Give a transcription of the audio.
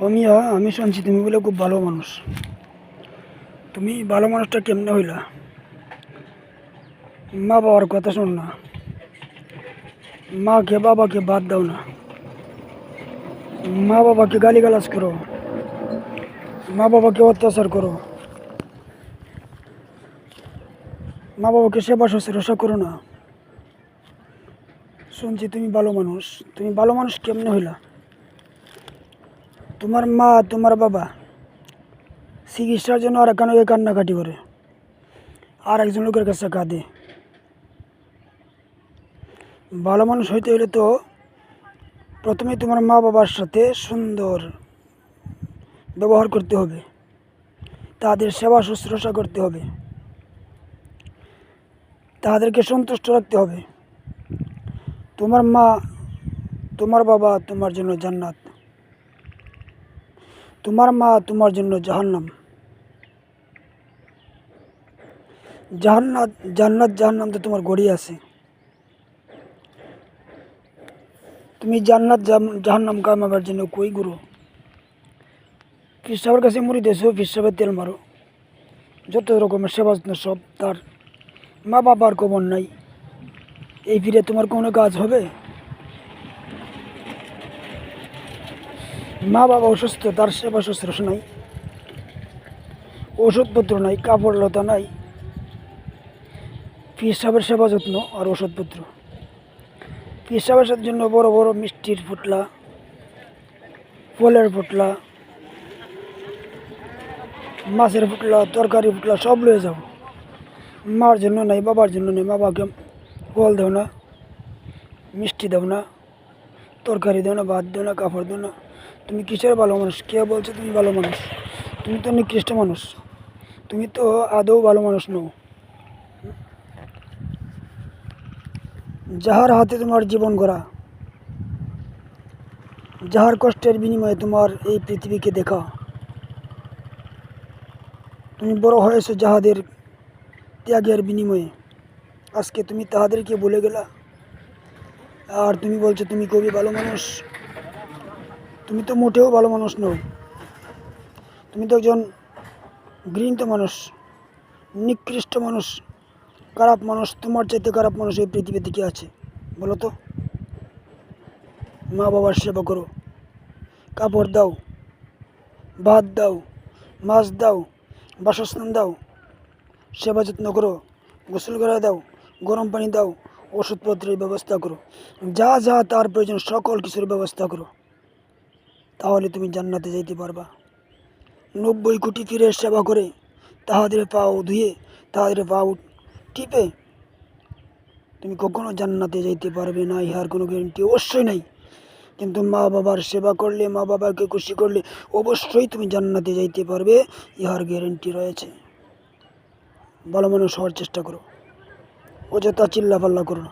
অমিয়া, আমি শুনছি তুমি বলে খুব ভালো মানুষ। তুমি ভালো মানুষটা কেমনে হইলা? মা বাবার কথা শোন না, মাকে বাবাকে বাদ দাও না, মা বাবাকে গালিগালাজ করো, মা বাবাকে অত্যাচার করো, মা বাবাকে সেবা শুশ্রূষা করো না। শুনছি তুমি ভালো মানুষ। তুমি ভালো মানুষ কেমনে হইলা? তোমার মা তোমার বাবা চিকিৎসার জন্য আর এখানে কান্নাকাটি করে, আর একজন লোকের কাছে কাঁদে। ভালো মানুষ হইতে হইলে তো প্রথমে তোমার মা বাবার সাথে সুন্দর ব্যবহার করতে হবে, তাদের সেবা শুশ্রূষা করতে হবে, তাদেরকে সন্তুষ্ট রাখতে হবে। তোমার মা তোমার বাবা তোমার জন্য জান্নাত, তোমার মা তোমার জন্য জাহান্নাম। জান্নাত জান্নাত জাহান্নাম তো তোমার গড়ি আছে। তুমি জান্নাত জাহান্নাম কামাবার জন্য কই গুরু? ফিসাবের কাছে মুড়ি দেছো, ফিসাবের তেল মারো, যত রকমের সেবা যত্ন সব তার। মা বাবার খবর নাই, এই ফিরে তোমার কোনো কাজ হবে? মা বাবা অসুস্থ, তার সেবা শুশ্রূষা নাই, ওষুধপত্র নাই, কাপড় লতা নাই, ফিসাবের সেবা যত্ন আর ওষুধপত্র। ফিসাবের জন্য বড় বড় মিষ্টির ফুটলা, ফলের ফুটলা, মাছের ফুটলা, তরকারি ফুটলা সব লয়ে যাও। মার জন্য নাই, বাবার জন্য নেই। বাবাকে ফল দেও না, মিষ্টি দেও না, তরকারি দেও না, ভাত দেও না, কাপড় দেও না। তুমি কিসের ভালো মানুষ? কে বলছো তুমি ভালো মানুষ? তুমি তো নিকৃষ্ট মানুষ, তুমি তো আদৌ ভালো মানুষ নও। যাহার হাতে তোমার জীবন গড়া, যাহার কষ্টের বিনিময়ে তোমার এই পৃথিবীকে দেখা, তুমি বড় হয়েছো যাহাদের ত্যাগের বিনিময়ে, আজকে তুমি তাহাদেরকে বলে গেলা আর তুমি বলছো তুমি খুবই ভালো মানুষ। তুমি তো মোটেও ভালো মানুষ নও। তুমি তো একজন ঘৃণিত মানুষ, নিকৃষ্ট মানুষ, খারাপ মানুষ। তোমার চাইতে খারাপ মানুষ এই পৃথিবীতে কি আছে বলো তো? মা বাবার সেবা করো, কাপড় দাও, ভাত দাও, মাছ দাও, বাসস্থান দাও, সেবা যত্ন করো, গোসল করা দাও, গরম পানি দাও, ওষুধপত্রের ব্যবস্থা করো, যা যা তার প্রয়োজন সকল কিছুর ব্যবস্থা করো। তাহলে তুমি জান্নাতে যাইতে পারবা। 90 কোটি পীরের সেবা করে, তাহাদের পাও ধুয়ে, তাহাদের পাও টিপে তুমি কখনো জান্নাতে যাইতে পারবে না, ইহার কোনো গ্যারান্টি অবশ্যই নাই। কিন্তু মা বাবার সেবা করলে, মা বাবাকে খুশি করলে অবশ্যই তুমি জান্নাতে যাইতে পারবে, ইহার গ্যারান্টি রয়েছে। ভালো মানুষ হওয়ার চেষ্টা করো, অযথা চিল্লাপাল্লা করো না।